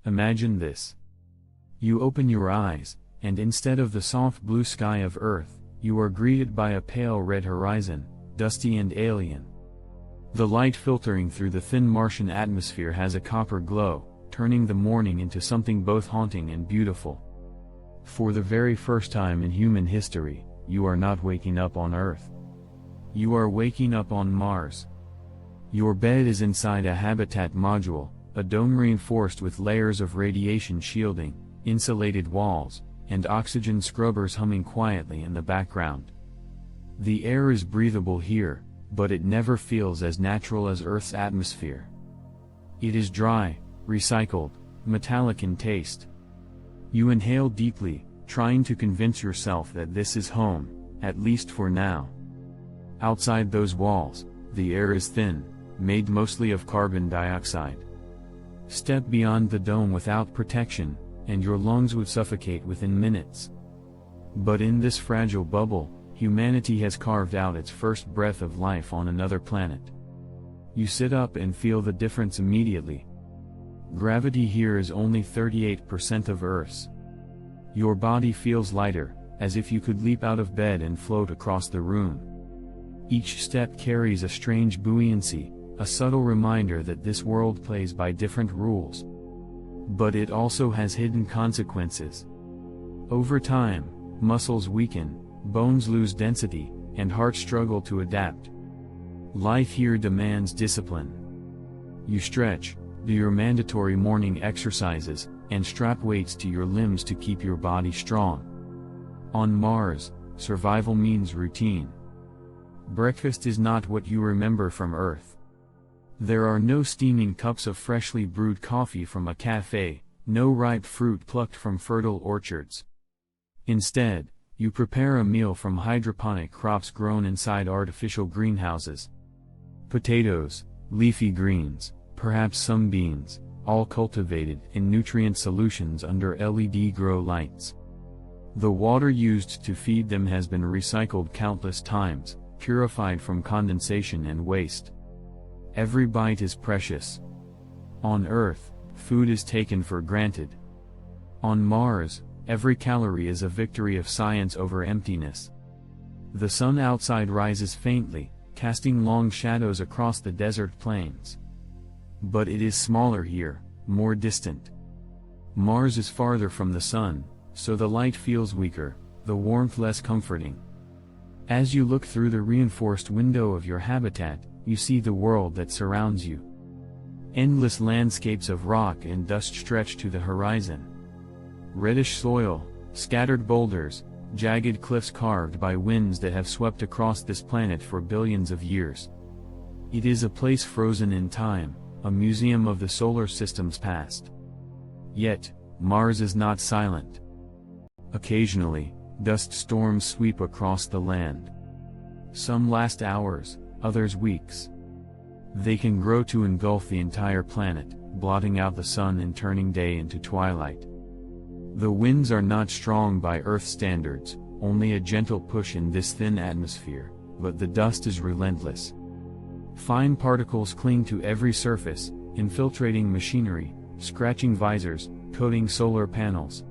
Imagine this. You open your eyes, and instead of the soft blue sky of Earth, you are greeted by a pale red horizon, dusty and alien. The light filtering through the thin Martian atmosphere has a copper glow, turning the morning into something both haunting and beautiful. For the very first time in human history, you are not waking up on Earth. You are waking up on Mars. Your bed is inside a habitat module, a dome reinforced with layers of radiation shielding, insulated walls, and oxygen scrubbers humming quietly in the background. The air is breathable here, but it never feels as natural as Earth's atmosphere. It is dry, recycled, metallic in taste. You inhale deeply, trying to convince yourself that this is home, at least for now. Outside those walls, the air is thin, made mostly of carbon dioxide. Step beyond the dome without protection, and your lungs would suffocate within minutes. But in this fragile bubble, humanity has carved out its first breath of life on another planet. You sit up and feel the difference immediately. Gravity here is only 38% of Earth's. Your body feels lighter, as if you could leap out of bed and float across the room. Each step carries a strange buoyancy, a subtle reminder that this world plays by different rules. But it also has hidden consequences. Over time, muscles weaken, bones lose density, and hearts struggle to adapt. Life here demands discipline. You stretch, do your mandatory morning exercises, and strap weights to your limbs to keep your body strong. On Mars, survival means routine. Breakfast is not what you remember from Earth. There are no steaming cups of freshly brewed coffee from a cafe, no ripe fruit plucked from fertile orchards. Instead, you prepare a meal from hydroponic crops grown inside artificial greenhouses. Potatoes, leafy greens, perhaps some beans, all cultivated in nutrient solutions under LED grow lights. The water used to feed them has been recycled countless times, purified from condensation and waste. Every bite is precious. On Earth, food is taken for granted. On Mars, every calorie is a victory of science over emptiness. The sun outside rises faintly, casting long shadows across the desert plains. But it is smaller here, more distant. Mars is farther from the sun, so the light feels weaker, the warmth less comforting. As you look through the reinforced window of your habitat, you see the world that surrounds you. Endless landscapes of rock and dust stretch to the horizon. Reddish soil, scattered boulders, jagged cliffs carved by winds that have swept across this planet for billions of years. It is a place frozen in time, a museum of the solar system's past. Yet, Mars is not silent. Occasionally, dust storms sweep across the land. Some last hours, others weeks. They can grow to engulf the entire planet, blotting out the sun and turning day into twilight. The winds are not strong by Earth standards, only a gentle push in this thin atmosphere, but the dust is relentless. Fine particles cling to every surface, infiltrating machinery, scratching visors, coating solar panels.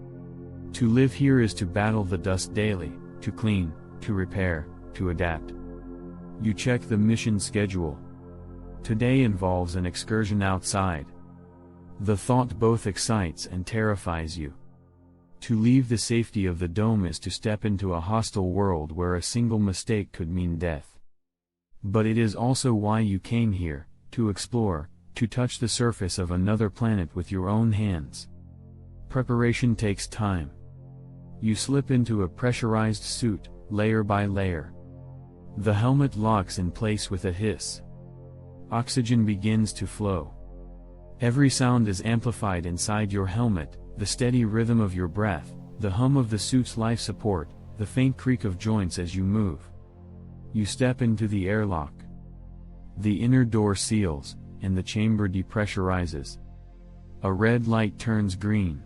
To live here is to battle the dust daily, to clean, to repair, to adapt. You check the mission schedule. Today involves an excursion outside. The thought both excites and terrifies you. To leave the safety of the dome is to step into a hostile world where a single mistake could mean death. But it is also why you came here, to explore, to touch the surface of another planet with your own hands. Preparation takes time. You slip into a pressurized suit, layer by layer. The helmet locks in place with a hiss. Oxygen begins to flow. Every sound is amplified inside your helmet, the steady rhythm of your breath, the hum of the suit's life support, the faint creak of joints as you move. You step into the airlock. The inner door seals, and the chamber depressurizes. A red light turns green.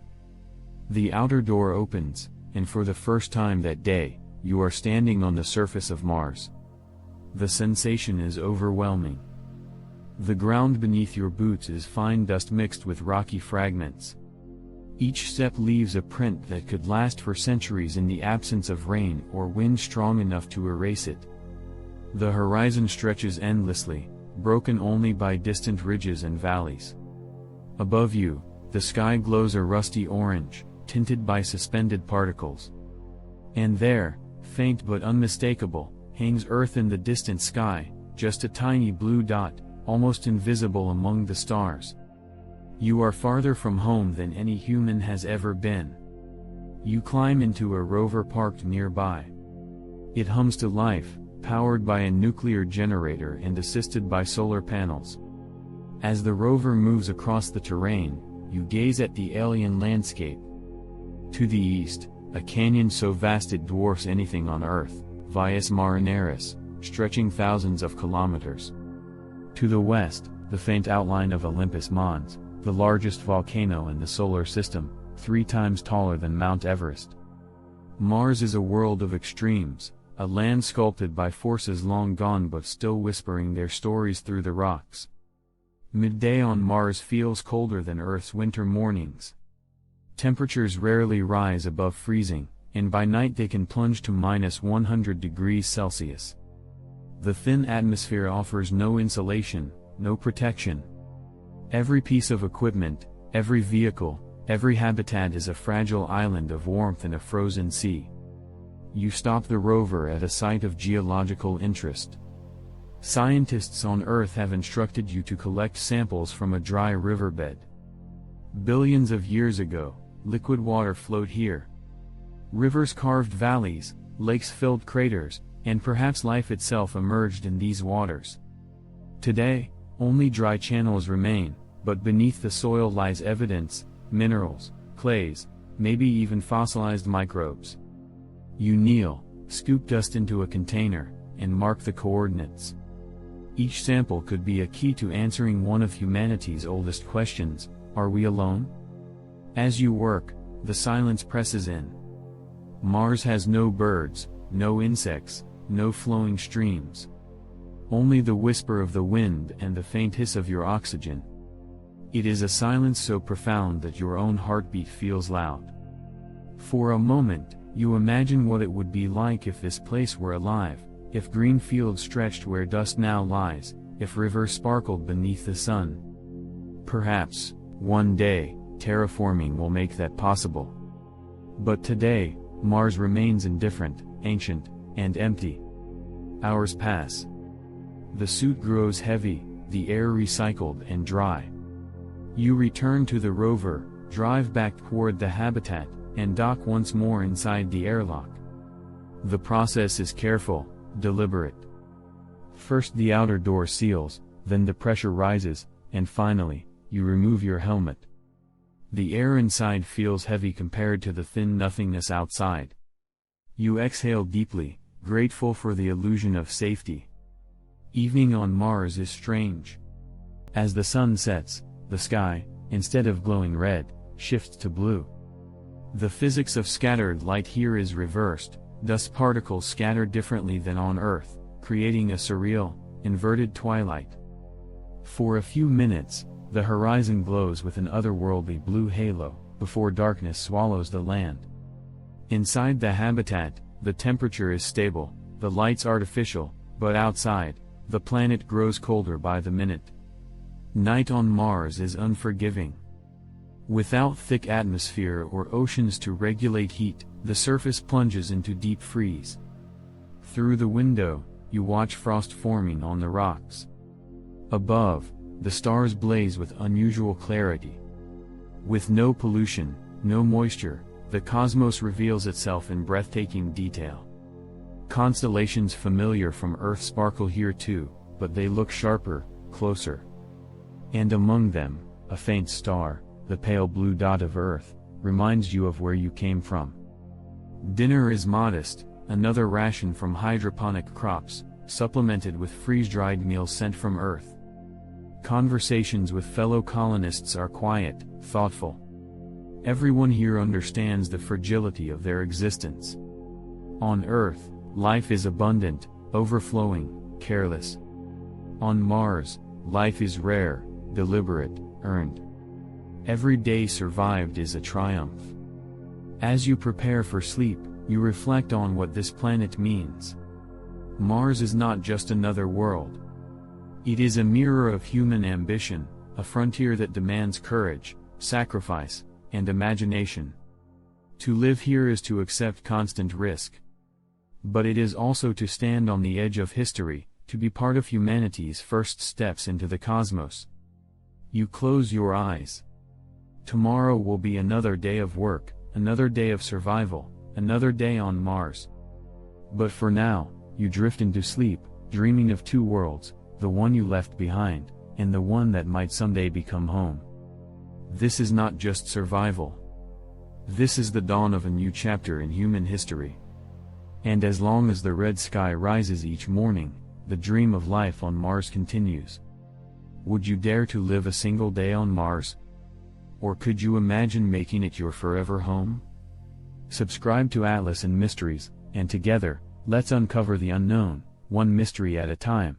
The outer door opens, and for the first time that day, you are standing on the surface of Mars. The sensation is overwhelming. The ground beneath your boots is fine dust mixed with rocky fragments. Each step leaves a print that could last for centuries in the absence of rain or wind strong enough to erase it. The horizon stretches endlessly, broken only by distant ridges and valleys. Above you, the sky glows a rusty orange, tinted by suspended particles. And there, faint but unmistakable, hangs Earth in the distant sky, just a tiny blue dot, almost invisible among the stars. You are farther from home than any human has ever been. You climb into a rover parked nearby. It hums to life, powered by a nuclear generator and assisted by solar panels. As the rover moves across the terrain, you gaze at the alien landscape. To the east, a canyon so vast it dwarfs anything on Earth, Vias Marineris, stretching thousands of kilometers. To the west, the faint outline of Olympus Mons, the largest volcano in the solar system, 3 times taller than Mount Everest. Mars is a world of extremes, a land sculpted by forces long gone but still whispering their stories through the rocks. Midday on Mars feels colder than Earth's winter mornings. Temperatures rarely rise above freezing, and by night they can plunge to -100 degrees Celsius. The thin atmosphere offers no insulation, no protection. Every piece of equipment, every vehicle, every habitat is a fragile island of warmth in a frozen sea. You stop the rover at a site of geological interest. Scientists on Earth have instructed you to collect samples from a dry riverbed. Billions of years ago, liquid water flowed here. Rivers carved valleys, lakes filled craters, and perhaps life itself emerged in these waters. Today, only dry channels remain, but beneath the soil lies evidence, minerals, clays, maybe even fossilized microbes. You kneel, scoop dust into a container, and mark the coordinates. Each sample could be a key to answering one of humanity's oldest questions: are we alone? As you work, the silence presses in. Mars has no birds, no insects, no flowing streams. Only the whisper of the wind and the faint hiss of your oxygen. It is a silence so profound that your own heartbeat feels loud. For a moment, you imagine what it would be like if this place were alive, if green fields stretched where dust now lies, if rivers sparkled beneath the sun. Perhaps, one day, terraforming will make that possible. But today, Mars remains indifferent, ancient, and empty. Hours pass. The suit grows heavy, the air recycled and dry. You return to the rover, drive back toward the habitat, and dock once more inside the airlock. The process is careful, deliberate. First the outer door seals, then the pressure rises, and finally, you remove your helmet. The air inside feels heavy compared to the thin nothingness outside. You exhale deeply, grateful for the illusion of safety. Evening on Mars is strange. As the sun sets, the sky, instead of glowing red, shifts to blue. The physics of scattered light here is reversed, dust particles scatter differently than on Earth, creating a surreal, inverted twilight. For a few minutes, the horizon glows with an otherworldly blue halo, before darkness swallows the land. Inside the habitat, the temperature is stable, the lights artificial, but outside, the planet grows colder by the minute. Night on Mars is unforgiving. Without thick atmosphere or oceans to regulate heat, the surface plunges into deep freeze. Through the window, you watch frost forming on the rocks. Above, the stars blaze with unusual clarity. With no pollution, no moisture, the cosmos reveals itself in breathtaking detail. Constellations familiar from Earth sparkle here too, but they look sharper, closer. And among them, a faint star, the pale blue dot of Earth, reminds you of where you came from. Dinner is modest, another ration from hydroponic crops, supplemented with freeze-dried meals sent from Earth. Conversations with fellow colonists are quiet, thoughtful. Everyone here understands the fragility of their existence. On Earth, life is abundant, overflowing, careless. On Mars, life is rare, deliberate, earned. Every day survived is a triumph. As you prepare for sleep, you reflect on what this planet means. Mars is not just another world. It is a mirror of human ambition, a frontier that demands courage, sacrifice, and imagination. To live here is to accept constant risk. But it is also to stand on the edge of history, to be part of humanity's first steps into the cosmos. You close your eyes. Tomorrow will be another day of work, another day of survival, another day on Mars. But for now, you drift into sleep, dreaming of two worlds, the one you left behind, and the one that might someday become home. This is not just survival. This is the dawn of a new chapter in human history. And as long as the red sky rises each morning, the dream of life on Mars continues. Would you dare to live a single day on Mars? Or could you imagine making it your forever home? Subscribe to Atlas and Mysteries, and together, let's uncover the unknown, one mystery at a time.